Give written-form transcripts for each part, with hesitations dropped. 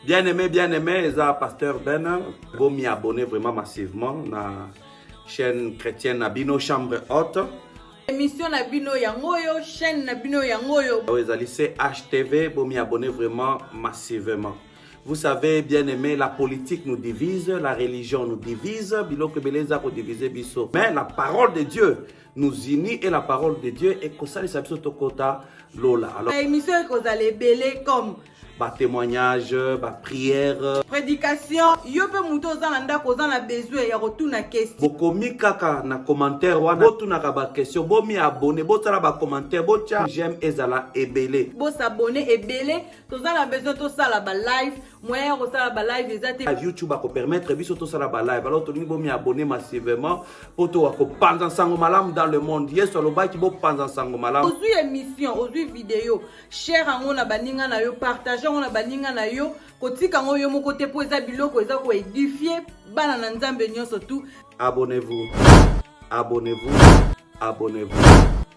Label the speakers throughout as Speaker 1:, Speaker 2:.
Speaker 1: Bien aimé, ça Pasteur Ben, vous m'y abonnez vraiment massivement na chaîne chrétienne Nabino Chambre Haute.
Speaker 2: Émission Nabino Yangoyo, chaîne Nabino Yangoyo.
Speaker 1: Vous allez HTV, vous m'y abonnez vraiment massivement. Vous savez, bien aimé, la politique nous divise, la religion nous divise, biloko beleza ko diviser biso. Mais la parole de Dieu nous unit et la parole de Dieu est que ça les sabiso tokota lola. Alors,
Speaker 2: émission que vous allez belé comme
Speaker 1: témoignage, prière,
Speaker 2: prédication, yo pe muto zalanda ko zala besoin ya retourna question.
Speaker 1: Bokomi kaka na commentaire wana botuna ka ba question, bo mi abonné, botala ba commentaire, botia j'aime ezala ebele.
Speaker 2: Bo s'abonner ebele, to zala besoin to sala ba live, moyen ko sala ba live ezate.
Speaker 1: YouTube ko permettre biso to sala ba live. Alors to ni bo mi abonné massivement poto ko panza sango malam dans le monde. Yeso lo ba ki bo panza sango malam.
Speaker 2: Aujourd'hui émission, aujourd'hui vidéo, share ango na baninga na yo, partager on a baninga na yo kotika ngo yo moko te po eza biloko eza ko édifier bana na nzambe nyonso tout.
Speaker 1: Abonnez-vous.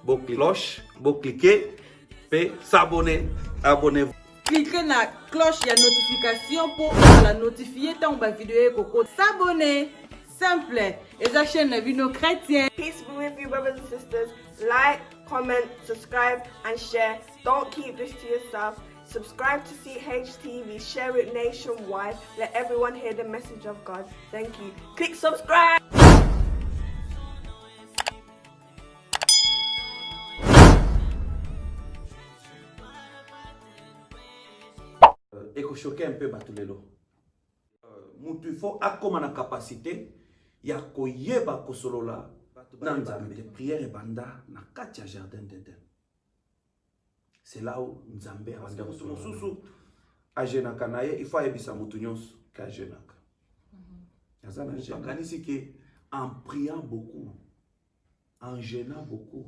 Speaker 1: Bo cloche, bo cliquer, pe s'abonner. Abonnez-vous.
Speaker 2: Cliquez na cloche ya notification pour la notifier tant ba vidéo koko. S'abonner simple. Eza chaîne na Nabino chrétien.
Speaker 3: Peace be with you, brothers and sisters. Like, comment, subscribe, and share. Don't keep this to yourself. Subscribe to CHTV, share it nationwide, let everyone hear the message of God. Thank you. Click subscribe!
Speaker 1: Et que choquer un peu Batulelo. Il faut avoir la capacité, il y a koyeba kosolola, nanzambe prière et banda na katia jardin d'Éden. C'est là où Nzambe a rendu son sous ajenaka naye il faut ebisa mutu nyonso ka jenaka. Yazana jenaka que en priant beaucoup, en jeûnant beaucoup,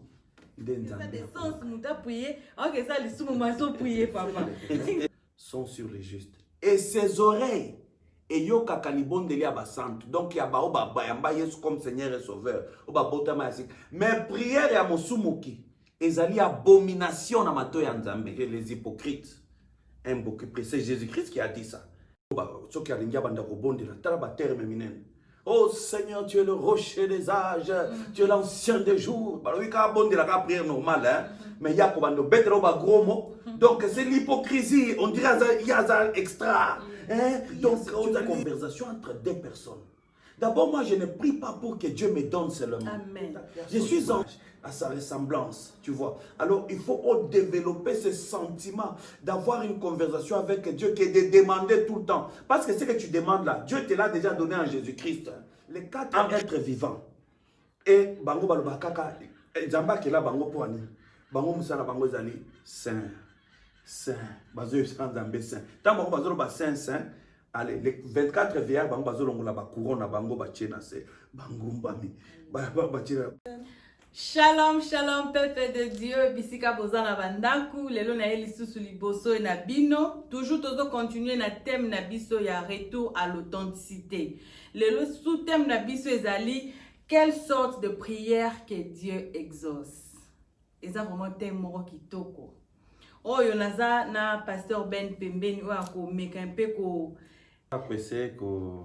Speaker 1: sont sur les justes. Et ses oreilles et yo kakalibondeli abasante. Donc ya ba oba bayamba Yesu comme Seigneur et Sauveur. Oba botama asik. Mais prière ya mosumuki ezali abomination na mato ya Nzambe. Les hypocrites. Un beaucoup c'est Jésus-Christ qui a dit ça. Ce qui a l'india banda rebondela tala ba terme minene. Oh Seigneur, tu es le rocher des âges, tu es l'ancien des jours. Bah oui, quand on dit la prière normale, hein, mais il y a comme un gros mot. Donc c'est l'hypocrisie. On dirait qu'il y a un extra. Hein? Donc c'est une conversation entre deux personnes. D'abord, moi, je ne prie pas pour que Dieu me donne seulement.
Speaker 2: Amen.
Speaker 1: Je suis à sa ressemblance, tu vois. Alors, il faut développer ce sentiment d'avoir une conversation avec Dieu, qui est de demander tout le temps. Parce que ce que tu demandes là, Dieu te l'a déjà donné en Jésus-Christ. Les quatre êtres vivants. Et, bango balobakaka, Zamba qui est là, bango poani. Bango musala, bango zali, saint. Bazo yuskan Zambé saint. Tant bango bazo ba saint. Allez, les 24 vieillards, bango bazo longola ba couronne, bango ba tchena se. Bango mbami. Ba tchena.
Speaker 2: Shalom, shalom, peuple de Dieu, bisika bozana bandaku, lelo na eli susu liboso na bino, toujours tozo continuer na thème na biso ya retour à l'authenticité. Lelo sous thème na biso ezali, quelle sorte de prière que Dieu exauce. Eza vraiment thème moko kitoko. Oh yonaza na pasteur Ben Pembeni ou ako meka un peu ko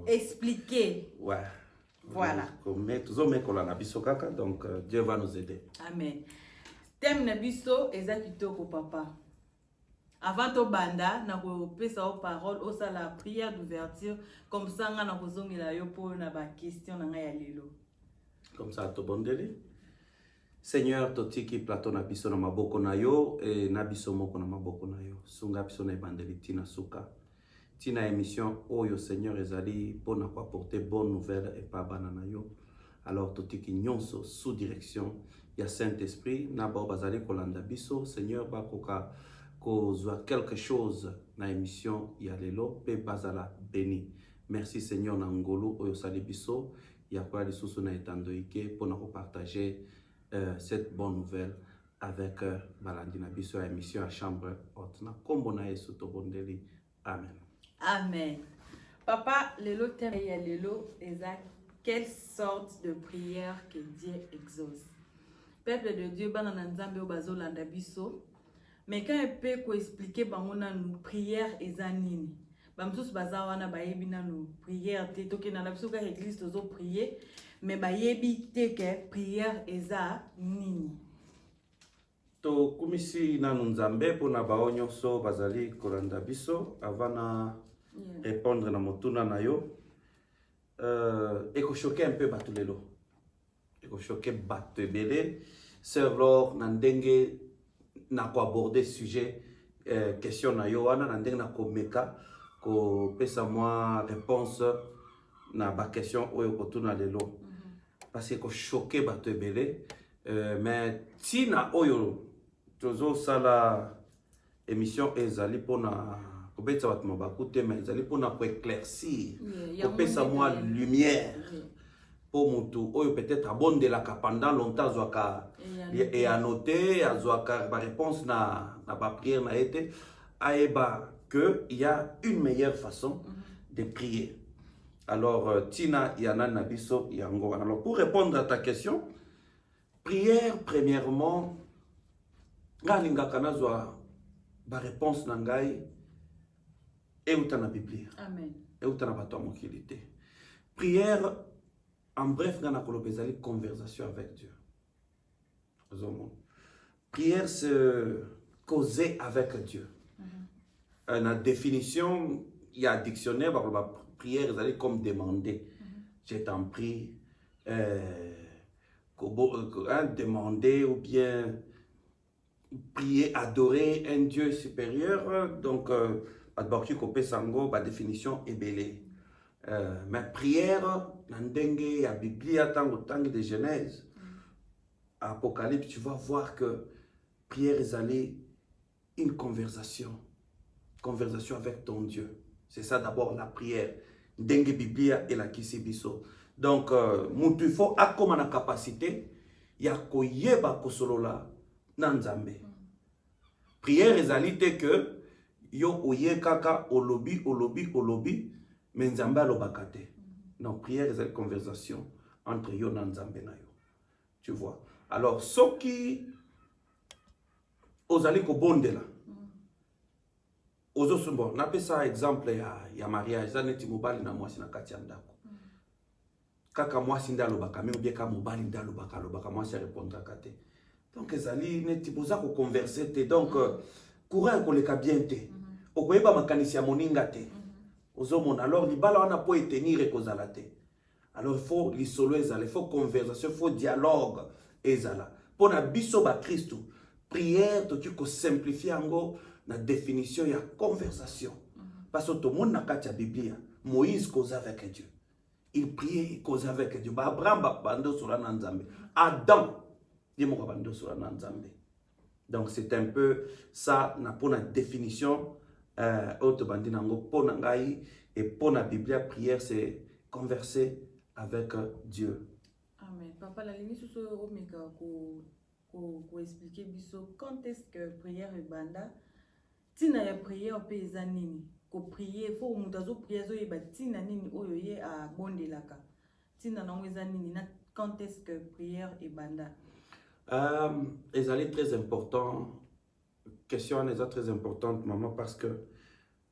Speaker 2: expliquer.
Speaker 1: Ouais.
Speaker 2: Voilà.
Speaker 1: Donc Dieu va nous aider.
Speaker 2: Amen. Thème na biso eza kitoko papa. Avant to banda na ko pesa o parole o sa la prière d'ouverture comme ça nga na ko zongela yo po na ba question na nga ya lelo.
Speaker 1: Comme ça to bondeli. Seigneur totiki plateau na biso na maboko na yo et na biso moko na maboko na yo. Sunga biso na bandeli tina suka. Tina émission Oyo Seigneur ezali pour nous apporter bonne nouvelle et pas banana yo. Alors totiki nyonso sous direction ya Saint-Esprit na ba bazali kolanda biso Seigneur ba koka kozwa quelque chose na émission ya lelo pe bazala béni. Merci Seigneur na ngolo oyo sali biso ya kwa lisusu na etandoike pour nous partager cette bonne nouvelle avec balandi na biso ya émission à chambre haute na kombo na Yesu to bondeli. Amen.
Speaker 2: Amen. Papa, lelo thème ya lelo eza quelle sorte de prière que Dieu exauce. Peuple de Dieu bana na nzambe o bazolanda biso. Mais quand il peut expliquer bango na prière eza nini. bamsusu baza wana bayebi nanu prière te tokenda na biso kaka église tozo prier mais bayebi te ke prière eza nini.
Speaker 1: Tokumisi nanu nzambe mpona bao nyonso bazali kolanda biso avant na répondre na motuna na yo. Ekochoke un peu bato lelo, ekochoke bato ebele. Sœur Laure na ndenge na ko aborder sujet question na yo wana na ndenge na ko meka ko pesa moi réponse na ba question oyo kotuna lelo parce que ko choquer bato ebele mais tina oyo tozo sala émission ezali pona ko betsa bato mabakute mais ezali pona ko éclaircir ko pesa moi lumière pour mutu oyo peut-être abondelaka pendant longtemps zwaka et annoter azwaka ba réponse na ba prière na été aeba que il y a une meilleure façon de prier. Alors Tina yana nabiso yango. Alors pour répondre à ta question, prière premièrement ngalinga kanazwa ba réponse na ngai euta na Bible.
Speaker 2: Amen.
Speaker 1: Euta na bato mokilité. Prière en bref ngana kolopezali conversation avec Dieu. Prière c'est causer avec Dieu. La définition, il y a un dictionnaire, la prière, c'est comme demander. Je t'en prie, demander ou bien prier, adorer un Dieu supérieur. Donc, la définition est belle. Mais prière, dans la Bible, tant de Genèse, Apocalypse, tu vas voir que prière est une conversation avec ton Dieu. C'est ça d'abord la prière. Dengue Biblia et la kisibiso. Donc, il faut avoir la capacité ya koyeba kosolola nanzambe. Prière est que yo oye kaka olobi mais nzambe alobakate. Donc prière est une conversation entre yo nanzambe na yo. Tu vois. Alors ceux qui ozali ko bondela Ozosumbo, na pesa exemple ya mariage, za neti mobali na mwasi na kati ya ndako. Kaka mwasi ndalo baka, mais bien ka mobali ndalo baka, lo baka mwasi répondra kate. Donc ezali neti boza ko converser te, donc courant ko leka bien te. Okoyeba makanisi ya moninga te. Ozomona alors libala wana po etenir kozala te. Alors il faut lisolo ezala, il faut conversation, il faut dialogue ezala. Pona biso ba Christu, prière to ko simplifier ngo la définition ya conversation. Parce que tout le monde n'a pas de Bible. Moïse causait avec Dieu. Il priait, il causait avec Dieu. Abraham bando sur la nanzambe. Adam dit mon bando sur la nanzambe. Donc c'est un peu ça na pour la définition autre bandi nango pour nangai et pour la Bible prière c'est converser avec Dieu.
Speaker 2: Amen. Papa la limite sur ce omega ko expliquer biso quand est-ce que prière est banda. Tina ya prière pe eza nini ko prier faut mutazo prière zo yeba tina nini oyo ye a bondelaka tina nango eza nini na quand est-ce que prière est banda
Speaker 1: ezali très important question est très importante maman parce que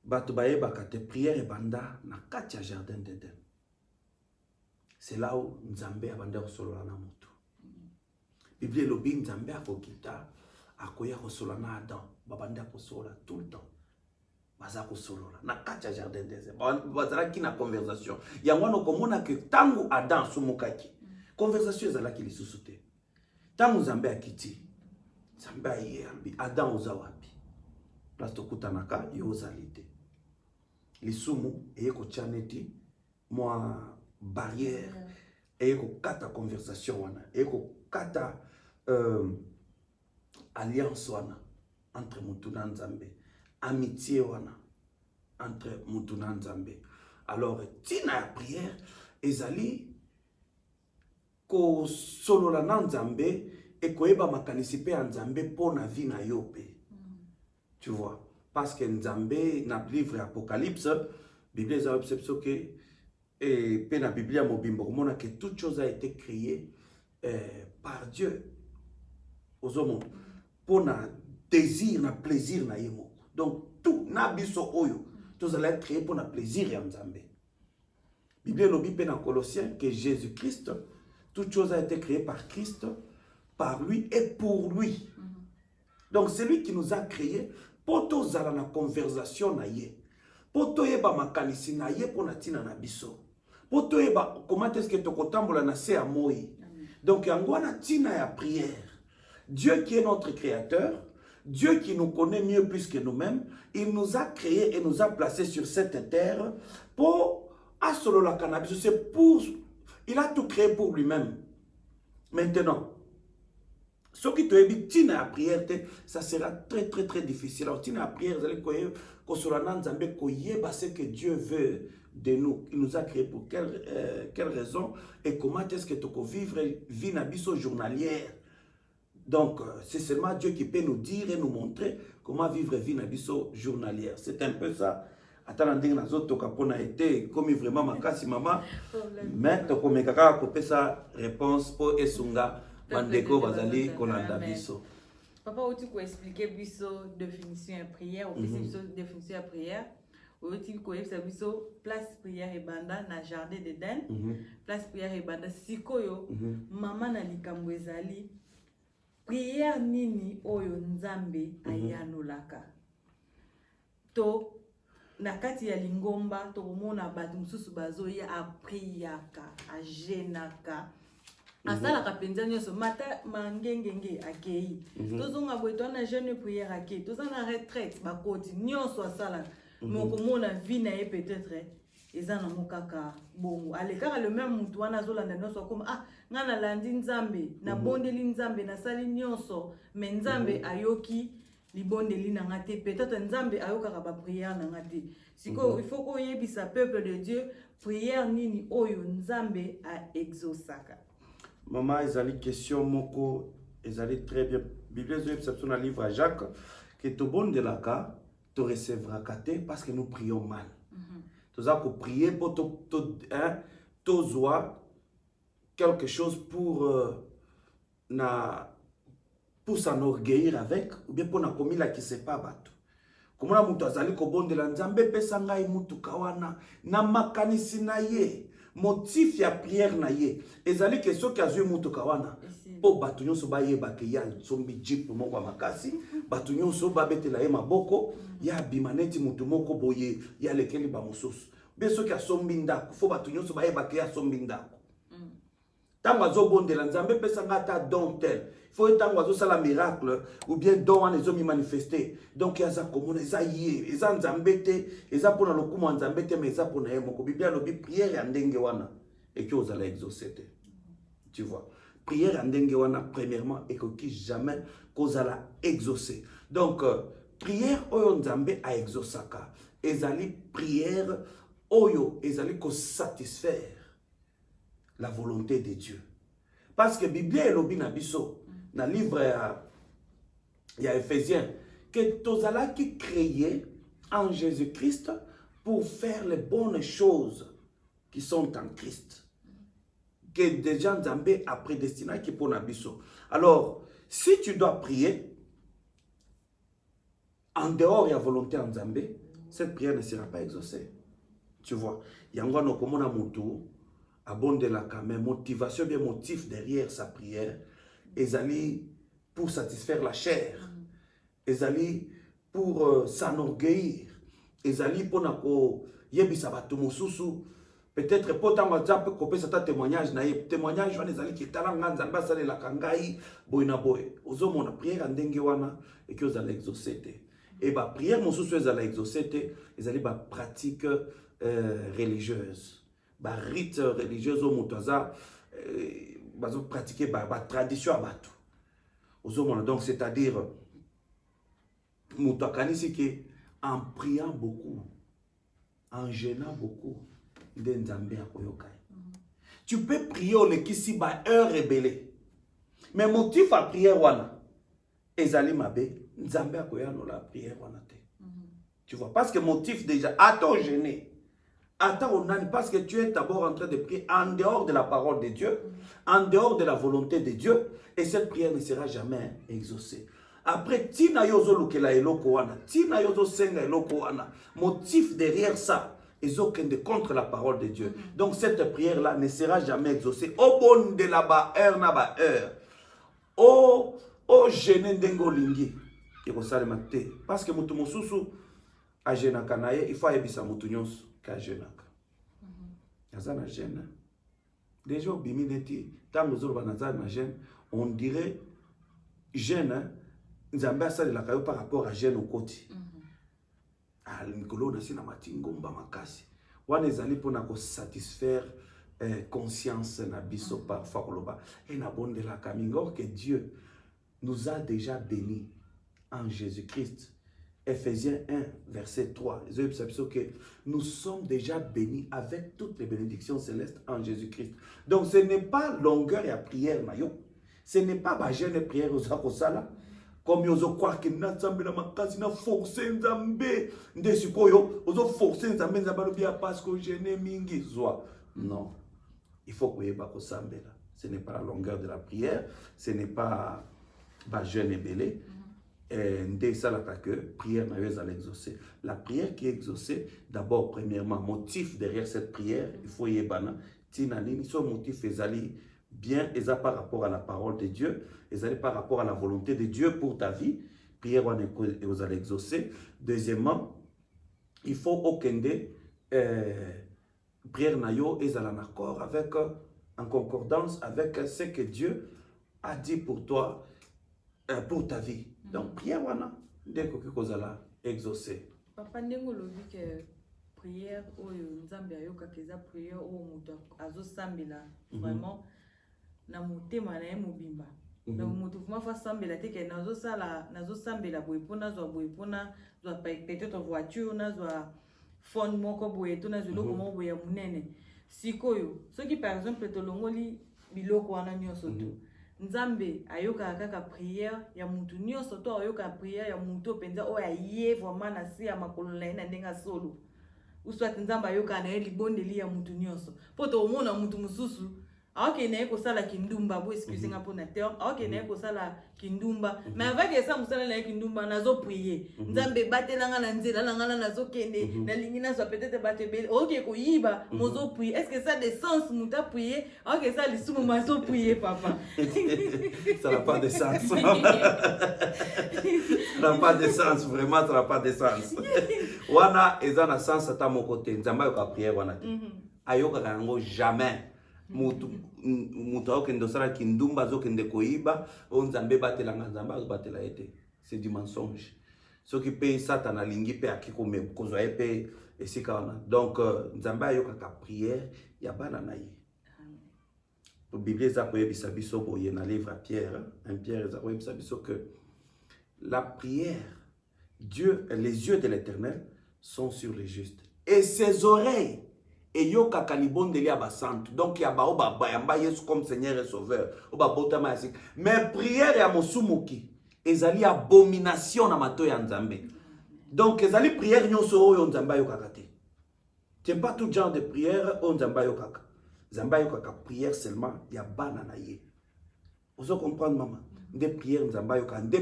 Speaker 1: bato bayeba kate prière et banda na kati ya jardin d'Éden. C'est là où Nzambe abanda kosolola na moto. Bible lobi Nzambe akokita akoya kosola na Adam babanda kosola tout le temps baza kosolola na kati ya jardin d'Éden bazalaki na conversation yango wana komona ke tangu Adam sumukaki conversation ezalaki lisusu te tangu Nzambe akiti Nzambe ayambi Adam oza wapi place tokutanaka yo ozali te lisumu eye kotia neti mwa barrière eye kokata conversation wana eye kokata alliance wana entre mutu na Nzambe, amitié wana entre mutu na Nzambe. Alors tina ya prière ezali ko solola na Nzambe et koyeba makanisi pe ya Nzambe po na vie na yo pe. Tu vois, parce que Nzambe na livre Apocalypse, Bible za obsepso que et pe na Biblia mobimbo komona que toute chose a été créée par Dieu. Ozomo pour na désir na plaisir na yemo. Donc tout na biso oyo Tous allons être créés pour le plaisir et Nzambe. Bible lobi pe dans Colossiens que Jésus-Christ, toute chose a été créée par Christ, par lui et pour lui. Donc c'est lui qui nous a créés pour tous aller la conversation na ye. Pour tous yeba makanisi na ye pour na tina na biso. Pour tous yeba comment est-ce que tokotambola na se amoi. Donc yango na tina ya prière. Dieu qui est notre créateur, Dieu qui nous connaît mieux plus que nous-mêmes, il nous a créés et nous a placés sur cette terre pour asolo la cannabis. C'est pour, il a tout créé pour lui-même. Maintenant, ce qui te dit, tina la prière, ça sera très très très difficile. Alors tina la prière, vous allez connaître ce que Dieu veut de nous. Il nous a créé pour quelle raison et comment est-ce que tu peux vivre vie nabiso journalière. Donc, c'est seulement Dieu qui peut nous dire et nous montrer comment vivre vie nabiso journalière. C'est un peu ça. Attends, nous avons été comme vraiment ma casse maman. Mais tu as coupé sa réponse pour Esunga. Bandeko bazali kolanda biso.
Speaker 2: Papa, tu peux expliquer biso définition de prière, ou définition de prière. Ou tu peux expliquer place prière et banda na jardin d'Éden. Place prière et banda sikoyo maman na likambo ezali. Prière nini oyo nzambe ayanolaka. To nakati ya lingomba to mona batu mususu bazoya a priaka, a jenaka. Asala kapenza nyoso mata mangengenge akei. Tozonga boito na jeune prière akei. Tozana retraite bakoti nyoso asala. Moko mona vie na ye peut-être ezana mokaka bongo. Alekaka le même mutu wana zolanda nyoso comme ngana landi nzambe na bondeli nzambe na sali nyoso mais nzambe ayoki libondeli na ngate peut-être nzambe ayokaka ba prière na ngate. Siko il faut ko yebisa peuple de Dieu prière nini oyo nzambe a exaucaka.
Speaker 1: Maman, ezali question moko, ezali très bien. Bible exception dans le livre à Jacques, que tout bon de la cas, tu recevras kate parce que nous prions mal. Tu as prier pour quelque chose pour s'enorgueillir avec, ou bien pour na komi la qui sait pas bato. Comment la mutu azali ko bon de la nzambe pesa ngai mutu kawana na makanisi na ye. Motif ya prière na ye ezali que so ka zwe mutu kawana po batu nyonso ba yeba ke ya sombi jip moko makasi batu nyonso ba betela ye maboko ya bimaneti mutu moko boye ya lekeli ba mususu beso ka sombi ndako fo batu nyonso ba yeba ke ya sombi ndako tango azo bondela nzambe pesa ngata don tel faut tango azo sala miracle ou bien don wana ezo mi manifester donc yaza komona eza ye eza nzambe te eza pona lokumu nzambe te mais eza pona ye moko biblia lobi prière ya ndenge wana et que ozala exaucer te. Tu vois, prière ya ndenge wana premièrement et que jamais kozala exaucer. Donc prière oyo nzambe a exaucaka ezali prière oyo ezali ko satisfaire la volonté de Dieu. Parce que Bible est lobi na biso, dans le livre il y a Éphésiens, que tozala qui créé en Jésus-Christ pour faire les bonnes choses qui sont en Christ. Que déjà Nzambe a prédestiné qui pour na biso. Alors, si tu dois prier en dehors de la volonté en Nzambe, cette prière ne sera pas exaucée. Tu vois, il y a un komona mutu abonde la mais motivation bien motif derrière sa prière ezali pour satisfaire la chair ezali pour s'enorgueillir ezali pour nako yebisa batu mususu peut-être pour tango za ko pesa ta témoignage na témoignage wana ezali ki talanga nzamba sale la kangai boina boy ozomona prière ndenge wana et que ozala exaucer te et ba prière mususu ezala exaucer te ezali ba pratique religieuse. Ba rite religieuse au mutaza bazo pratiquer ba tradition abatu ozomona donc c'est-à-dire mutakani c'est que en priant beaucoup en jeûnant beaucoup de nzambe akoyokai. Tu peux prier au lekisi ba heure rebelle mais motif à prière wana ezali mabe nzambe akoyano la prière wana te. Tu vois parce que motif déjà attends jeûner. Attends, parce que tu es d'abord en train de prier en dehors de la parole de Dieu, en dehors de la volonté de Dieu, et cette prière ne sera jamais exaucée. Après, tina yozo lukela eloko wana, tina yozo senga eloko wana. Motif derrière ça, ils ont contre la parole de Dieu. Donc cette prière-là ne sera jamais exaucée. Au bon de la heure na ba heure. Au gêné dengo lingi. Parce que mutu mususu a genaka naye, il faut yebisa mutu nyonso ka genaka. Yazana gêne. Déjà au bimineti, tant nous autres na gêne, on dirait gêne. Nzambe asali la kayo par rapport à gêne au côté. Ah, Nicolas na sina matingomba makasi. Wana ezali pona ko satisfaire conscience na biso parfois koloba. Et na bonde la kamingo que Dieu nous a déjà bénis en Jésus-Christ. Ephésiens 1, verset 3. Que nous sommes déjà bénis avec toutes les bénédictions célestes en Jésus-Christ. Donc ce n'est pas longueur et prière mayo. Ce n'est pas ma jeune prière aux akosala. Comme vous croyez que nous avons forcé Nzambe. Parce que je n'ai mingi. Non. Il faut que vous soyez là. Ce n'est pas la longueur de la prière. Ce n'est pas ma jeune et belé. Dès ça, la prière n'a exaucé. La prière qui est exaucée, d'abord, premièrement, motif derrière cette prière, il faut y bana. Tinalini, son motif est bien, et ça par rapport à la parole de Dieu, et ça par rapport à la volonté de Dieu pour ta vie. Prière, vous allez exaucer. Deuxièmement, il faut okende prière nayo et en accord avec, en concordance avec ce que Dieu a dit pour toi, pour ta vie. Donc, prière, wana, dès que vous allez exaucer.
Speaker 2: Papa, ndengo lobi que prière, Nzambe ayoka keza prière, muto azo sambela, vraiment, na motema na ye mobimba. Donc moto vraiment fa sambela te ke nazo sambela boye pona zo peut-être voiture na zo phone moko boye to na zo loko moko boye munene. Sikoyo, soki par exemple to longoli biloko wana nyonso to. Nzambe ayoka kaka prière ya mutu nyonso to ayoka prière ya mutu penza o ya ye vraiment na si ya makolo na ye na ndenga solo. Uswati Nzambe ayoka na ye libondeli ya mutu nyonso. Poto omona mutu mususu aoke na ko sala kindumba bo excusez nga pour na terme aoke na ko sala kindumba mais avec ça musala na kindumba nazo prier Nzambe batelanga na nzela langa nazo kende na lingina so peut-être batebel aoke ko yiba mozo prier est-ce que ça a des sens muta prier aoke ça lisumu mazo prier papa
Speaker 1: ça n'a pas de sens. Ça n'a pas de sens, vraiment ça n'a pas de sens. Wana ezana sens ata mon côté Nzambe yoka prière wana ayoka kango jamais. Mutu okende osala kindumba azokende koyiba o Nzambe batelanga Nzambe azobatela ete. C'est du mensonge. Ce qui paye Satan alingi pe akiko kozwa epe esika wana. Donc Nzambe ayoka ka prière ya bana na ye. La Bible eza koyebisa biso boye na livre à Pierre, un Pierre eza koyebisa biso que la prière, Dieu, les yeux de l'Éternel sont sur les justes et ses oreilles et yo kakalibon de lia basante. Donc ya ba oba bayamba Yesu comme Seigneur et Sauveur. Oba botama asik. Mais prière ya mosumuki ezali abomination na mato ya Nzambe. Donc ezali prière nyonso oyo Nzambe yo kakate. C'est pas tout genre de prière on Nzambe yo kaka. Nzambe yo kaka prière seulement ya bana na ye. Vous comprenez maman? Des prières Nzambe yo kaka, des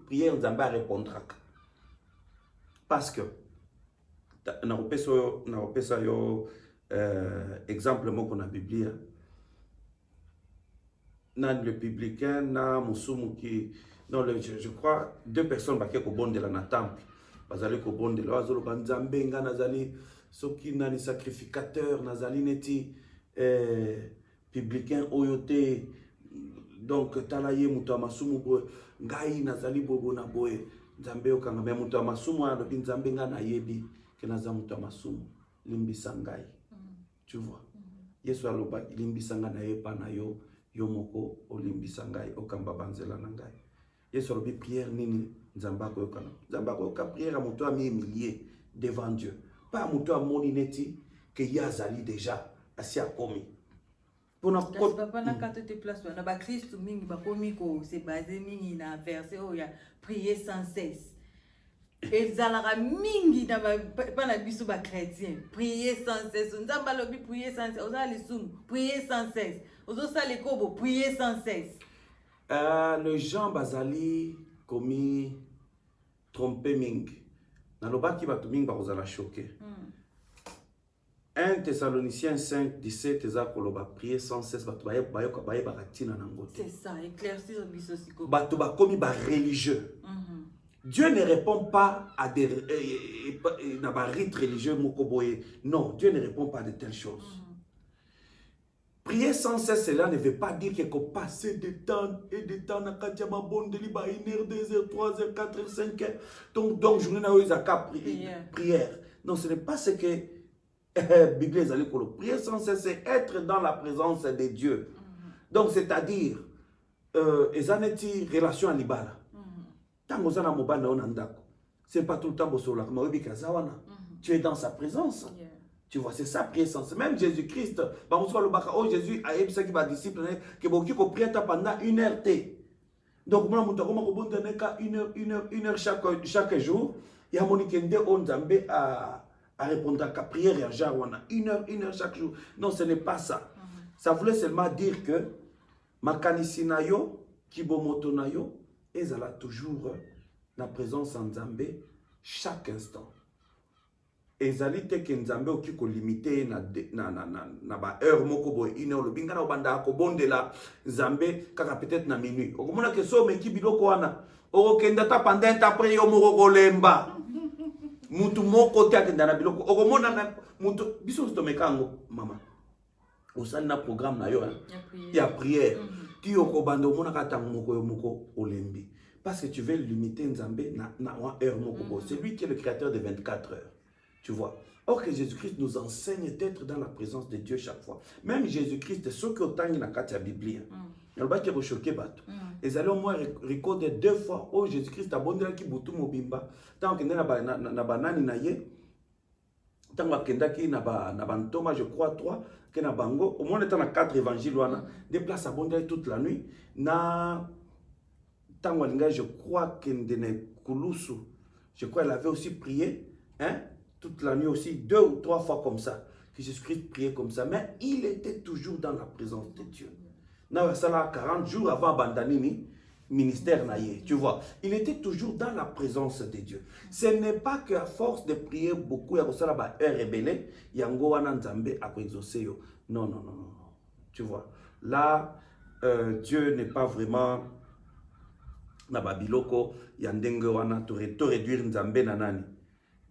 Speaker 1: prières Nzambe répondra. Parce que na opesa yo exemple moko na Biblia na le publicain na musumu qui non je crois deux personnes baké ko bondela na temple bazali ko bondela azolo banzambe nga nazali soki nani sacrificateur nazali neti publicain oyote donc talaye muto masumu bo ngai nazali bobo na boye nzambe okanga me muto masumu alo binzambe nga na yebi ke naza muto masumu limbisa ngai. Tu vois, Yesu aloba limbisa nga na ye pa na yo yo moko olimbisa ngai okamba banzela na ngai. Yesu alobi prière nini Nzamba ko yokana. Nzamba ko ka prière muto ami humilié devant Dieu. Pas muto amoni neti que yazali déjà asi akomi.
Speaker 2: Pona papa na kate te place na ba Christ mingi ba komi ko se basé mingi na verset o ya prier sans cesse. Et zalara mingi na pas na biso ba chrétien prier sans cesse Nzamba lobi prier sans cesse oza les sum prier sans cesse ozo sala kobo prier sans cesse
Speaker 1: le Jean Bazali komi tromper mingi. Nalobaki batu mingi bakozala choqué. 1 Thessaloniciens 5, 17, eza koloba prier sans cesse, batu baye bakatina nango.
Speaker 2: C'est ça, éclaircir le biso siko.
Speaker 1: Batu bakomi ba religieux. Dieu ne répond pas à des rites religieux mokoboye. Non, Dieu ne répond pas à de telles choses. Prier sans cesse, cela ne veut pas dire qu'il faut passer des temps et des temps dans Katiama Bondeli, 1 heure, 2 heures, 3 heures, 4 heures, 5 heures. Donc journée na Oizaka prière. Non, ce n'est pas ce que Bible est allée pour le prier sans cesse, c'est être dans la présence de Dieu. Donc, c'est-à-dire, ezaneti relation à l'ibala. Tant que mobana onandako, c'est pas tout le temps bosola comme obi kazawana. Tu es dans sa présence. Tu vois, c'est ça prier sans cesse. Même Jésus-Christ, oh Jésus a dit ça qui va disciple que beaucoup ko prier pendant 1 heure t. Donc moi mon comment ko bonne ka 1 heure chaque jour, il y a monique ndé on Nzambe à répondre à la prière et à Jarwana. 1 heure chaque jour. Non, ce n'est pas ça. Ça voulait seulement dire que makanisi na yo, kibomoto na yo, ils ont toujours la présence en Nzambe chaque instant. Ezali te ke Nzambe oki ko limité na ba heure moko boy 1 heure le binga na banda ko bondela Nzambe kaka peut-être na minuit. Okomona ke so meki biloko wana. Okenda ta pendant après yo moko kolemba. Mutu moko te akenda na biloko. Okomona na mutu biso to mekango mama. Osali na programme na yo ya prière. Ti okobanda omona kata moko yo moko olembi. Parce que tu veux limiter Nzambe na heure moko. C'est lui qui est le créateur de 24 heures. Tu vois. Or que Jésus-Christ nous enseigne d'être dans la présence de Dieu chaque fois. Même Jésus-Christ, ceux qui ont tangi na kati ya Bible. Il va être choqué bateau. Ils allaient au moins recorder 2 fois. Oh Jésus-Christ a bondé qui boutou mobimba. Tant que na banani na ye. Tant que kenda ki na bantoma je crois 3 que na bango. Au moins étant na 4 évangiles wana. Déplace à bondé toute la nuit. Na tant que je crois que ndene kulusu. Je crois qu'elle avait aussi prié. Hein? Toute la nuit aussi, 2 ou 3 fois comme ça, que Jésus-Christ priait comme ça, mais il était toujours dans la présence de Dieu. Ça là 40 jours avant Bandanini, ministère naïe, tu vois, il était toujours dans la présence de Dieu. Ce n'est pas qu'à force de prier beaucoup, il y a ça là heure rebelle, yango wana Nzambe a exaucé. Non, tu vois. Là, Dieu n'est pas vraiment na babiloko yandenge wana to réduire Nzambe nanani.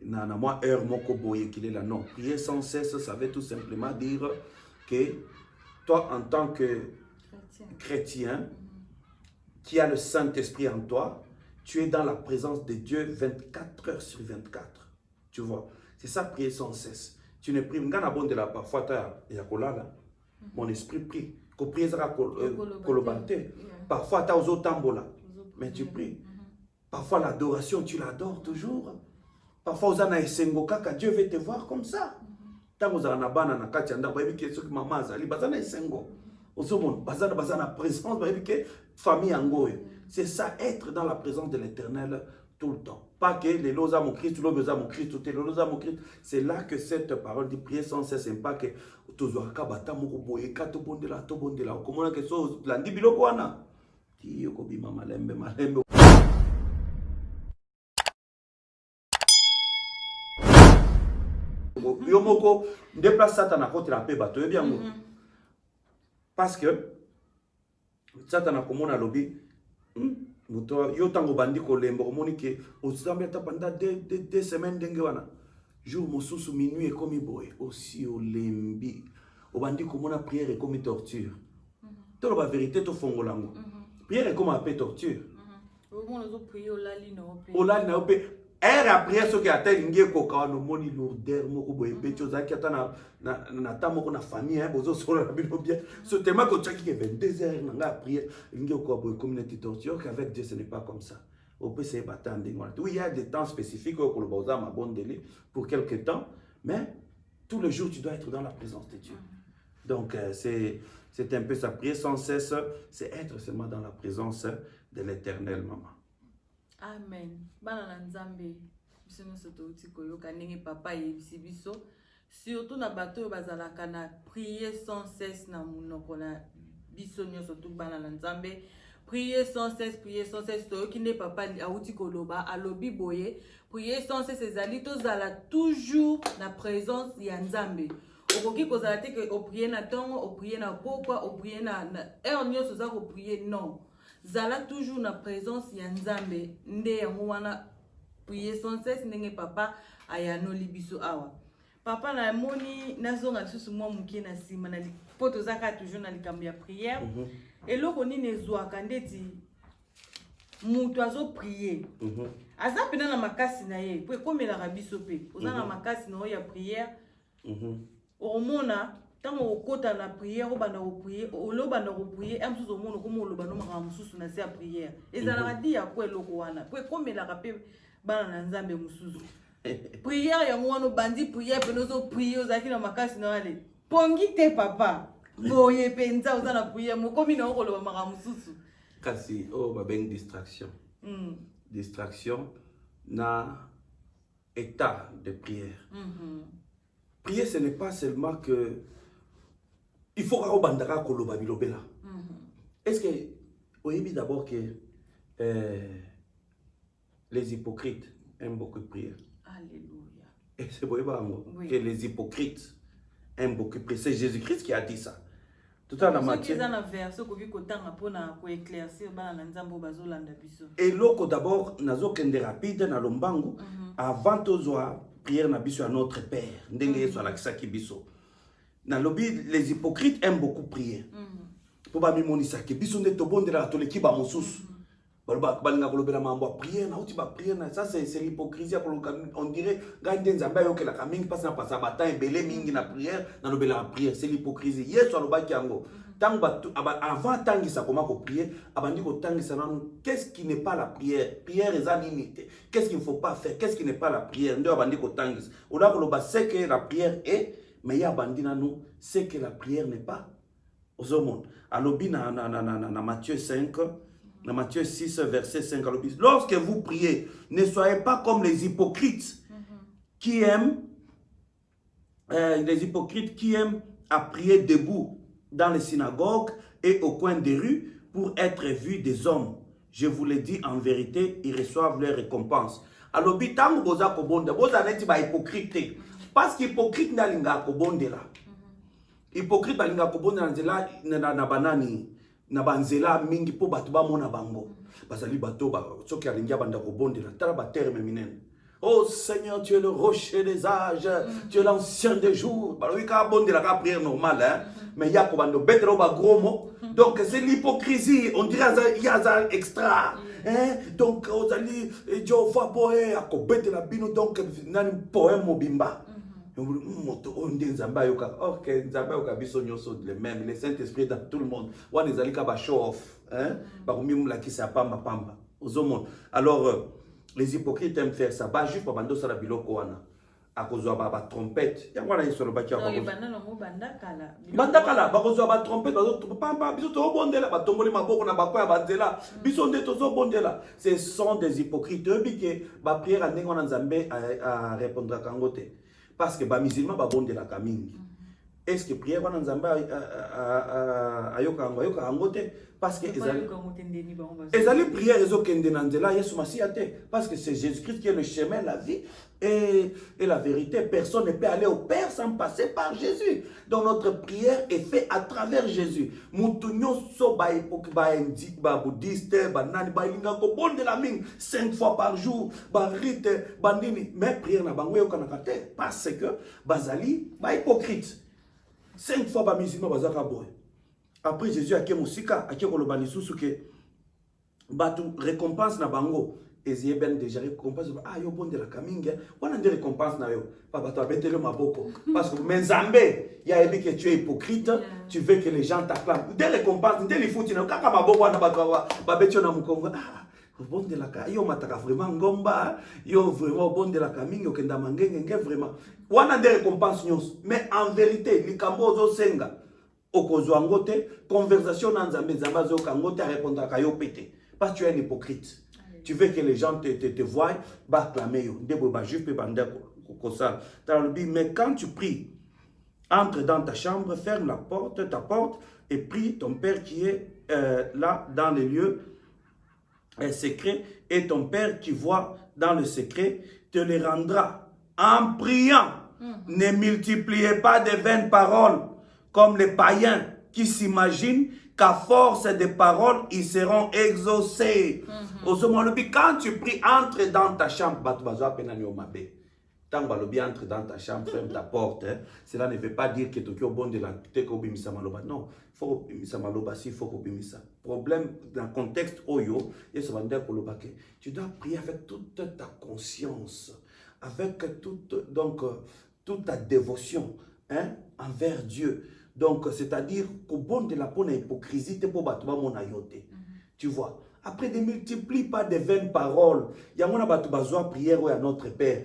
Speaker 1: Na moi heure moko boye qu'il est là. Non, prier sans cesse, ça veut tout simplement dire que toi en tant que chrétien qui a le Saint-Esprit en toi, tu es dans la présence de Dieu 24 heures sur 24. Tu vois, c'est ça prier sans cesse. Tu ne pries ngana bon de la parfois ya kolala. Mon esprit prie. Ko prier za kolobante. Parfois ta ozo tambola. Mais tu pries. Parfois l'adoration, tu l'adores toujours. Parfois, vous avez un Dieu veut te voir comme ça. Tant que vous avez un bana na kati anda, vous avez que ceux qui maman zali, bazana esengo. Bazana présence, vous avez que famille angoy. C'est ça, être dans la présence de l'Éternel tout le temps. Pas que les loza mon Christ, l'oza mon Christ, tout les loza mon Christ. C'est là que cette parole dit prier sans cesse, c'est pas que tozoaka bata moko boye kato bondela to bondela. Comment que so landi biloko wana. Ti yoko bima malembe. Yomoko déplace Satan à côté de la paix bateau bien parce que Satan a comme on a lobby yo tango bandi ko lembo monique au semble pendant 2 semaines dengewana jour mosusu minuit et comme boy aussi au lembi au bandi comme on a prière et comme torture tout la vérité to fongolango prière et comme un peu torture
Speaker 2: on prier au lali
Speaker 1: na ope. Elle a prié ce qui a été lié au cas moni lourdeur moko boye becho zaki ata na tamo na famille hein bozo solo na bino bien ce thème ko tchaki ke 22 heures na nga prier lié au cas boye communauté torture qu'avec Dieu ce n'est pas comme ça. On peut se battre oui, il y a des temps spécifiques au Koloboza ma bonne délai pour quelque temps mais tous les jours tu dois être dans la présence de Dieu. Donc c'est un peu ça prier sans cesse, c'est être seulement dans la présence de l'Éternel maman.
Speaker 2: Amen. Bana na Nzambe biso nyonso touti koyoka ndenge papa yebisi biso surtout na bato bazalaka na prier sans cesse na munoko na biso nyonso tu bana na Nzambe prier sans cesse, toyoki nde papa auti koloba alobi boye, prier sans cesse ezali tozala toujours na présence ya Nzambe. Okoki kozala te ke oprier na tongo, oprier na pokwa, oprier na heure nyonso za ko prier, non. Zala toujours na présence ya Nzambe nde yango wana prier sans cesse ndenge papa ayanoli biso awa. Papa na moni nazonga lisusu mwa mukie na sima na poto zaka toujours na likambo ya prière. Eloko nini ezwaka ndeti mutu azo prier. Aza pena na makasi na ye, po ekomela biso pe. Oza na makasi na ya prière. Omona tango okota na prière obanda ko prier, olobanda ko prier, amsusu omona komo olobanda makambo mususu na se ya prière. Ezala di ya ko eloko wana. Po ekomela pe bana na Nzambe mususu. Prière ya mwana bandi prière penozo prier ozaki na makasi na wale. Pongi te papa. Boye penza ozana prière mokomi na okoloba makambo mususu.
Speaker 1: Kasi babeng distraction. Distraction na état de prière. Prier, ce n'est pas seulement que il faut qu'on bandara koloba bilobela. Est-ce que vous avez d'abord que les hypocrites aiment beaucoup de prière?
Speaker 2: Alléluia.
Speaker 1: Et c'est pour que les hypocrites aiment beaucoup de prière. C'est Jésus-Christ qui a dit ça. Tout à la matière. Et l'autre d'abord, nazo kende rapide na lombangu avant tozwa prière na biso à notre Père. Ndenge Yesu alakisaki biso. Na lobi les hypocrites aiment beaucoup prier. Po ba mimonisa ke biso nde tobondela toleki ba mosusu. Balinga kolobela mambo prière na uti ba prière na ça c'est l'hypocrisie on dirait gande nzamba yo ke la kamingi passe na passa bata ebele mingi na prière na lobela prière c'est l'hypocrisie. Yesu alobaki yango. Avant tangisa comment ko prier, abandi ko tangisa nanu qu'est-ce qui n'est pas la prière? Prière est limité. Qu'est-ce qu'il ne faut pas faire? Qu'est-ce qui n'est pas la prière? Ndo abandi ko tangisa. Ola ko loba c'est que la prière est, mais ya abandi nanu c'est que la prière n'est pas. Ozomon. Alobi na Matthieu 5, na Matthieu 6 verset 5 alobi. Lorsque vous priez, ne soyez pas comme les hypocrites qui aiment à prier debout dans les synagogues et au coin des rues pour être vus des hommes. Je vous le dis en vérité, ils reçoivent leur récompense. Alors, bitango boza kobonda, boza neti ba hypocrite. Parce qu'hypocrite na linga kobonde la. Hypocrite ba linga kobonde na nzela na banani na banzela mingi po batu ba mona bango. Bazali bato ba soki alinga banda kobonde la tala ba terme minene. Oh Seigneur, tu es le rocher des âges, tu es l'ancien des jours. Bah oui, quand on dit la prière normale, hein, mais il y a comme un gros mot. Donc c'est l'hypocrisie. On dirait qu'il y a un extra. Hein? Donc on dit, Dieu va boire, à cobet la bino, donc il y a un poème au bimba. On dit Nzamba yoka. Ok, Nzamba yoka bisonyo sont les mêmes. Le Saint-Esprit dans tout le monde. On est allé à show off. Hein? Bah on m'a qui ça pamba pamba. Aux hommes. Alors les hypocrites aiment faire ça. Bah juste pour bando ça la biloko wana. À cause de la trompette. Il y a quoi là sur le bâtiment? Bandakala. Bah cause de la trompette. Pamba biso to bondela. Bah tomboli maboko na bakoya bandela. Biso nde tozo bondela. Ce sont des hypocrites. Eux bique bah prière ande ngona Nzambe à répondre à kangote. Parce que bah musulman bah bondela kamingi. Est-ce que prière wana Nzambe ayoka angote? Parce que ezali prière ezokende na nzela Yesu Masiya te. Parce que c'est Jésus-Christ qui est le chemin, la vie et la vérité. Personne ne peut aller au Père sans passer par Jésus. Donc notre prière est faite à travers Jésus. Mutunyo so ba bouddhiste, ba nani ba linga ko bonde la ming 5 fois par jour, ba rite bandini, mais prière na bango yokanaka te parce que bazali ba hypocrite. 5 fois ba musulman bazaka boy. Après Jésus a ké musika, a ké koloba lisusu ke batu récompense na bango. Ezié ben déjà récompense yo bon de la kaminga, on a des récompenses na yo. Papa toi betele maboko parce que menzambe, ya ebi que tu es hypocrite, tu veux que les gens t'acclament. Des récompenses, des lifuti na kaka maboko na bakawa, ba betio na mukongo. Bon de la ka yo mataka vraiment ngomba, yo vraiment bon de la kaminga okenda mangenge vraiment. On a des récompenses nyos, mais en vérité, likambo zo senga. Okozwangote, conversation dans Nzambe Nzambe kangote à répondre à yo pété. Parce que tu es un hypocrite. Tu veux que les gens te voient, bah clamer yo. Ndebo ba juif pe banda kosa. Mais quand tu pries, entre dans ta chambre, ferme ta porte et prie ton Père qui est là dans les lieux secrets, et ton Père qui voit dans le secret te les rendra en priant. Ne multipliez pas de vaines paroles comme les païens qui s'imaginent qu'à force de paroles, ils seront exaucés. Quand tu pries, entre dans ta chambre. Tant que entre dans ta chambre, ferme ta porte. Cela ne veut pas dire que tu es au bon de la tête au bimisa maloba. Non, il faut que bimisa maloba si il faut que bimisa. Problème dans le contexte oyo, tu dois prier avec toute ta conscience, avec toute ta dévotion envers Dieu. Donc, c'est-à-dire qu'au bon de la bonne hypocrisie, tu peux battre mon ayote. Tu vois. Après, ne multiplie pas de vaines paroles. Il y a un besoin de prière à notre Père.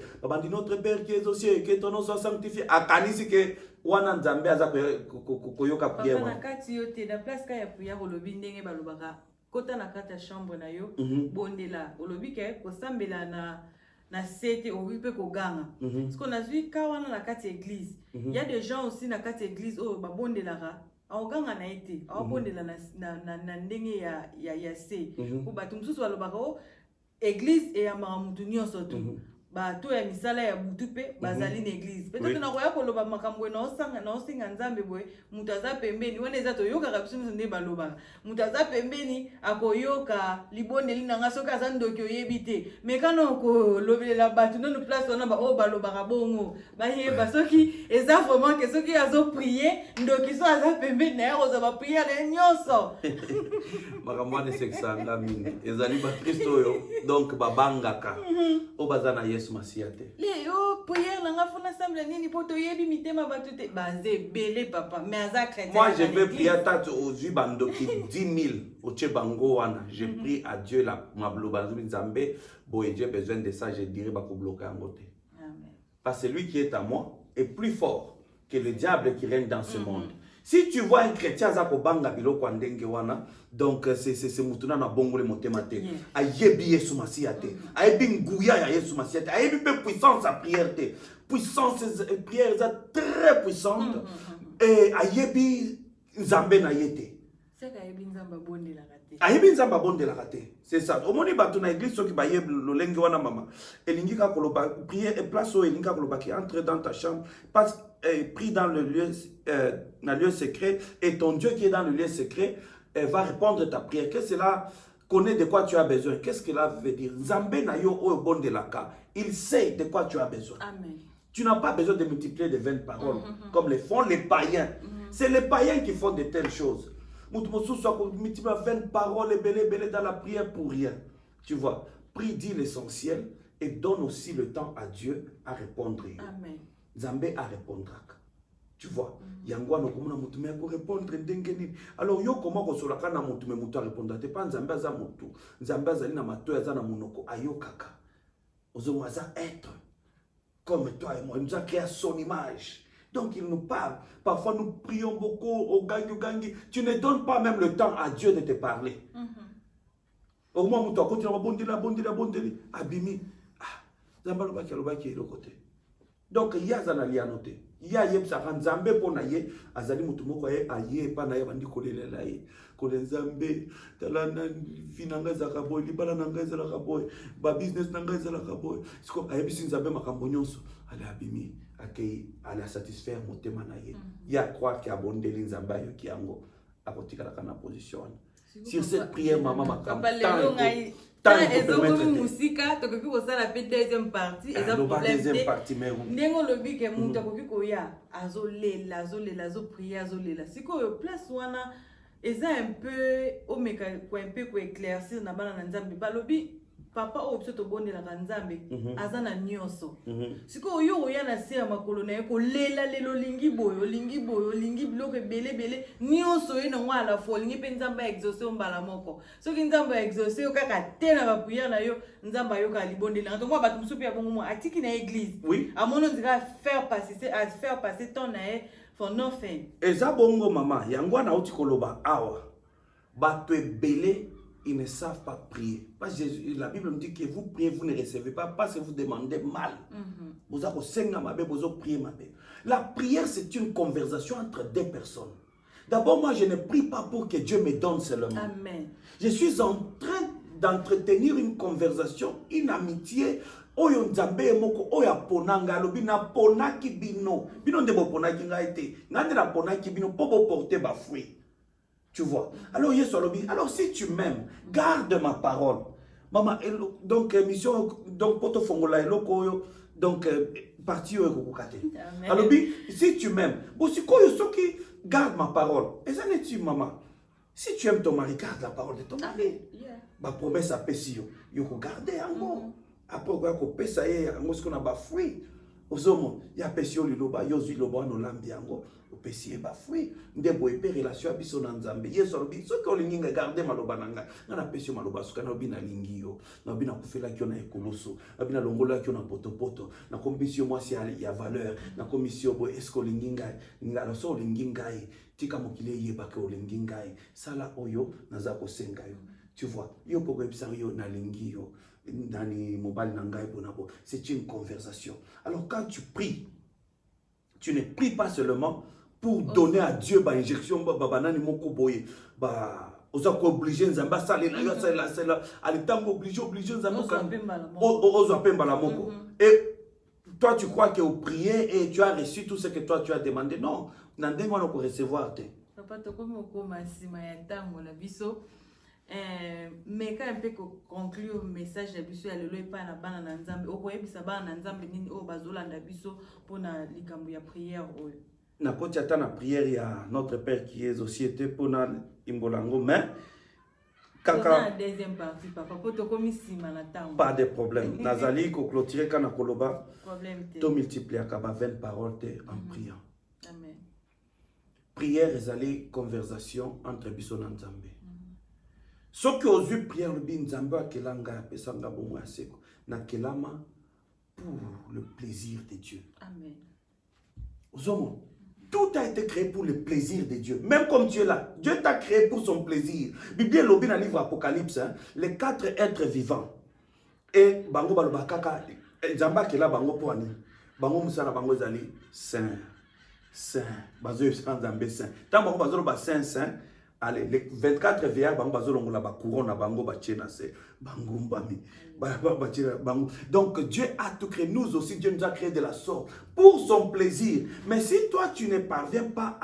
Speaker 1: Notre Père qui est aux cieux, que ton nom soit sanctifié. Akanisi que wana nzambe aza koyoka prière.
Speaker 2: Papa na kati yote na place ka ya prière olobi ndenge balobaka. Kota na kati ya chambre na yo, bondela. Olobi ke kosambela na sete obipe koganga. Parce qu'on a vu ka wana na kati église. Il y a des gens aussi na kati église oh ba bondelaka. Aoganga na ete aobondela na ndenge ya se ko bato mususu balobaka o église e ya mutu nyonso tu bato ya misala ya butu pe bazali na église peut-être na koya koloba makambo na osinga nzambe boye mutu aza pembeni wana eza toyokaka biso nyonso nde balobaka mutu aza pembeni akoyoka libondeli na nga soki aza ndoki oyebi te me kana okolobelela bato nano place wana oyo balobaka bongo bayeba soki eza vraiment ke soki azoprie ndoki so aza pembeni na ye kozwa bapriere nyonso
Speaker 1: makambo wana esekisanga mingi ezali bakristo oyo donc babangaka oyo baza na Yesu Masiya te.
Speaker 2: Léo, prière nanga fona semble nini poto yebi mitema batute bazé belé papa mais aza chrétien.
Speaker 1: Moi je vais prier à tat aux bandoki 10 000 au Tchebango wana. Je prie à Dieu la mablobanzo nzambe boye j'ai besoin de ça je dirais ba ko bloquer en côté. Amen. Parce que celui qui est à moi est plus fort que le diable qui règne dans ce monde. Si tu vois un chrétien zako banga biloko ndenge wana donc c'est mutuna na bongo le motema te ayebi Yesu Masiya te ayebi nguya ya Yesu Masiya te ayebi pe puissance à prière te puissance prière est très puissante et ayebi nzambe na yete
Speaker 2: c'est ayebi nzamba bondela kate
Speaker 1: ayebi nzamba bondela kate c'est ça omoni bato na église soki bayebi lolenge wana mama elingi ka koloba prière et place o elingi ka koloba ki entre dans ta chambre passe prie dans le lieu secret et ton Dieu qui est dans le lieu secret va répondre à ta prière. Qu'est-ce que cela connaît de quoi tu as besoin? Qu'est-ce que cela veut dire? Nzambe na yo o bon de la ka. Il sait de quoi tu as besoin.
Speaker 2: Amen.
Speaker 1: Tu n'as pas besoin de multiplier de vaines paroles comme les font les païens. C'est les païens qui font de telles choses. Multiplier de vaines paroles et belé dans la prière pour rien. Tu vois, prie, dis l'essentiel et donne aussi le temps à Dieu à répondre.
Speaker 2: Amen.
Speaker 1: Nzambe a répondre. Tu vois, yangwa no komona mutu me ko répondre ndenge nini. Alors yo comment ko solaka na mutu me mutu a répondre te pas Nzambe aza mutu. Nzambe azali na mato aza na monoko ayokaka. Ozo aza être comme toi et moi, il nous a créé à son image. Donc il nous parle. Parfois nous prions beaucoup au gangi. Tu ne donnes pas même le temps à Dieu de te parler. Au moins mutu a continue bondeli abimi. Ah, Nzambe lo baki le côté. Donc il y a un alianoté. Il y a un Nzambe pour naye azali mutu moko ye aye pa naye bandi kolela ye kole Nzambe talana finanga zaka boy libala nanga zaka boy ba business nanga zaka boy siko ayebisi Nzambe makambo nyonso ala abimi akei ala satisfaire motema naye ya croire que abondeli Nzambe ayo kiango akotikala kana position sur cette prière maman makambo
Speaker 2: ezokomi musika tokoki kosala pe deuxième partie eza problème te ndenge olobi ke mutu akoki koya azolela azoprier azolela sikoyo place wana eza un peu omeka un peu koéclaircir na bana na Nzambe balobi papa oyo biso tobondelaka Nzambe aza na nyonso sikoyo oyo oya na se ya makolo na ye kolela lelo olingi boye biloko ebele nyonso ye nango ala fois olingi mpe Nzambe aexauce yo mbala moko soki Nzambe aexauce yo kaka te na bapriere na yo Nzambe ayoka libondelanga tongo bato mosusu mpe ya bongo mwa atiki na église amono nzika faire passer temps na ye for nothing
Speaker 1: eza bongo mama yango na uti koloba awa bato ebele ils ne savent pas prier. Parce que la Bible me dit que vous priez, vous ne recevez pas parce que vous demandez mal. Vous avez prié. La prière, c'est une conversation entre deux personnes. D'abord, moi, je ne prie pas pour que Dieu me donne seulement.
Speaker 2: Amen.
Speaker 1: Je suis en train d'entretenir une conversation, une amitié. Oyo nzambe moko oya ponanga lobi na ponaki bino bino ndebo ponaki ngaite ngande na ponaki bino pour porter ba fruit. Tu vois. Alors Yesu lobi, alors si tu m'aimes, garde ma parole. Maman, donc mission donc poto fongola eloko oyo donc parti oyo kokukate. Alors si tu m'aimes, aussi koyo soki garde ma parole. Et ça n'est-tu maman? Si tu aimes ton mari, garde la parole de ton mari. Ma promesse à Pessio, il faut garder en gros. Après, on va couper ça y est, on a ba fruit. Aux hommes, il y a Pessio liloba, yozu liloba no lambi ango, au Pessie ba fruit. Ndebo épée relation abiso na nzambe. Yeso lobi, so ko lingi garder maloba nanga. Na Pessio maloba suka na bina lingio, na bina kufela kyo na ekoloso, na bina longola kyo na poto, na commission moi si il y a valeur, na commission bo esko linginga, ngala so linginga. Tika mokile yeba ke olingingai sala oyo naza kosenga yo. Tu vois, yo poko episario na lingi yo nani mobile nangai bonabo. C'est une conversation. Alors quand tu pries, tu ne pries pas seulement pour donner à Dieu ba injection ba nani moko boye ba oza ko obligé nzamba sala la sala ali tango obligé nzamba oza pemba la moko. Et toi, tu crois que au prier et tu as reçu tout ce que toi tu as demandé. Non, n'andé moi pour recevoir.
Speaker 2: Papa, tu comme la biso. Mais quand un peu conclure le message de biso, il y a pas na bana na nzambe. O koyebi sa bana na nzambe nini o bazolanda biso pour na likambo ya prière oyo.
Speaker 1: Na koti ata na prière ya notre Père qui est aux cieux pour na imbolango mais
Speaker 2: kaka deuxième partie papa pour to komi sima na tango.
Speaker 1: Pas de problème. Nazali ko clôturer kana koloba.
Speaker 2: Problème te.
Speaker 1: To multiplier kaba 20 paroles te en priant.
Speaker 2: Amen.
Speaker 1: Prière ezali conversation entre biso na nzambe. Ce que ozu prière le bin nzambe akelanga pesanga bomo aseko na kelama pour le plaisir de Dieu.
Speaker 2: Amen.
Speaker 1: Ozomo, tout a été créé pour le plaisir de Dieu. Même comme tu es là, Dieu t'a créé pour son plaisir. Bible lobi na livre Apocalypse, hein, les 4 êtres vivants. Et bango balobakaka nzamba kela bango poani. Bango musala bango zali saint. Saint, bazo nzambe saint. Tant bango bazo ba saint. Allez, les 24 veillants, bango bazo longola ba couronne bango ba tchena se bango mbami. Donc Dieu a tout créé, nous aussi Dieu nous a créé de la sorte pour son plaisir. Mais si toi tu ne parviens pas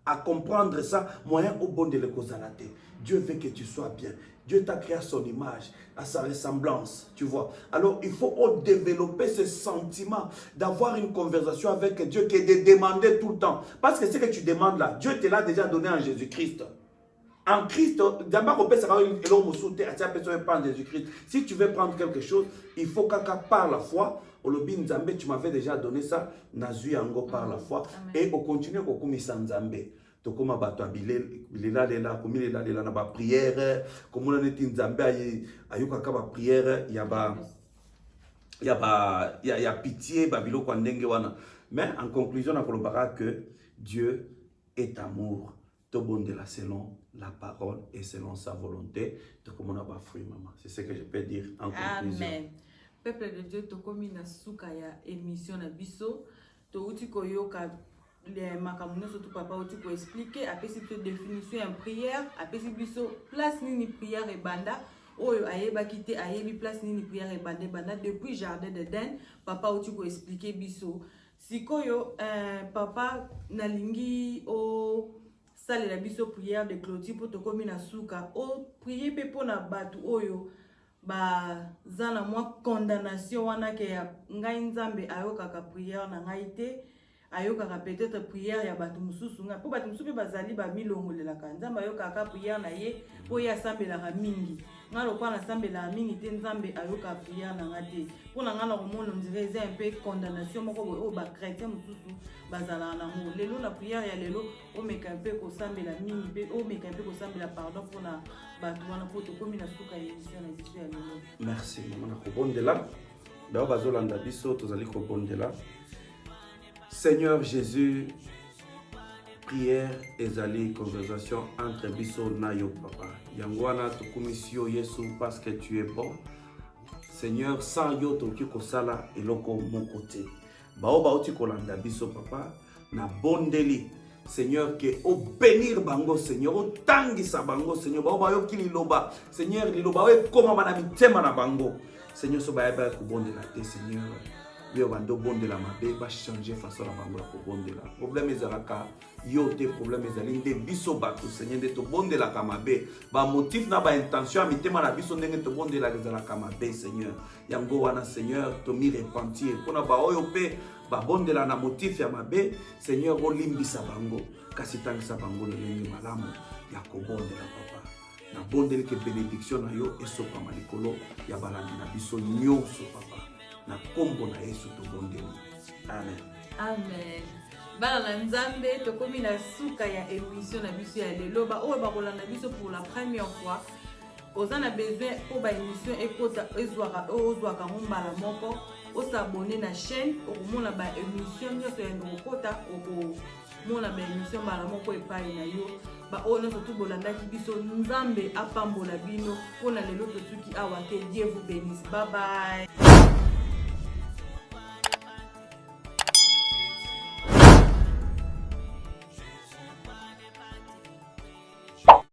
Speaker 1: à comprendre ça, moyen au bon de l'écosalate. Dieu veut que tu sois bien. Dieu t'a créé à son image, à sa ressemblance, tu vois. Alors il faut développer ce sentiment d'avoir une conversation avec Dieu, qui est de demander tout le temps. Parce que ce que tu demandes là, Dieu te l'a déjà donné en Jésus-Christ. En Christ, si tu veux prendre quelque chose, il faut qu'à par la foi, tu m'avais déjà donné ça, Nazu Yango par la foi, et on continue à commettre Nzambe. Tokoma bato bilela lela komilela lela na ba prière comme on est Nzambe ayuka ka ba prière ya pitié babilo kwa ndenge wana. Mais en conclusion na kolobaka que Dieu est amour. Tobondela selon la parole et selon sa volonté. Tokomona ba fruit maman. C'est ce que je peux dire en conclusion.
Speaker 2: Amen. Peuple de Dieu tokomi na suka ya émission na biso to uti koyoka les makamuno surtout papa uti ko expliquer après cette définition en prière après biso place nini prière et banda oyo ayeba kité ayebi place nini prière et banda depuis jardin d'Éden papa uti ko expliquer biso sikoyo papa nalingi o sale la biso prière de clôture pour tokomi na suka o prier pe pona batu oyo ba zana moi condamnation wana ke ya ngai nzambe ayoka ka prière na ngai te ayoka ka peut-être prière ya batu mususu nga po batu mususu bazali ba milongolela ka nzambe ayoka ka prière na ye po ya sambela ka mingi ngalo kwa na sambela mingi te nzambe ayoka prière na ngate po na ngana ko mono ndire c'est un peu condamnation moko o ba chrétien mususu bazala na mo lelo na prière ya lelo o meka un peu ko sambela mingi pe o meka un peu ko sambela pardon pour na batu wana po to komi na suka émission na biso ya lelo.
Speaker 1: Merci maman ko bondela ba bazolanda biso tozali ko bondela. Seigneur Jésus, prière ezali conversation entre biso na yo papa. Yangwana tukumisio Yesu parce que tu es bon. Seigneur, sans yo toki kosala eloko mon côté. Baoba oti kolanda biso papa na bondeli Seigneur, que au bénir bango, Seigneur, au tangisa bango, Seigneur, ba yo ki liloba, Seigneur, liloba we koma bana mitema na bango. Seigneur, so ba eba ko bonde la te, Seigneur. Yo bando bonde la mabe, ba changer façon la bango ko bonde la. Problème ezalaka, yo te problème ezali nde biso bato, Seigneur, de to bonde la kamabe. Ba motif na ba intention mitema na biso ndenge to bonde la ezalaka mabe, Seigneur. Yango wana, Seigneur, to mi repentir. Pona ba oyo pe babondela na motif ya mabe, Seigneur, olimbisa bango kasi tangisa bango lelenge malamu ya kobondela papa. Na bondeli ke bénédiction na yo esopama likolo ya balandi na biso nyonso papa. Na kombo na Yesu to bondeli. Amen.
Speaker 2: Amen. Bana na Nzambe tokomi na suka ya émission na biso ya lelo ba oyo bakolanda biso pour la première fois. Oza na besoin pour ba émission ekota ezwaka ozwaka mbala moko. S'abonner na chaîne au mona ba émission nyonso ya ndokota au mona ba émission mala moko epai na yo ba ono surtout bolandaki biso Nzambe apambola bino pona lelo tosuki awa te. Dieu vous bénisse. Bye bye.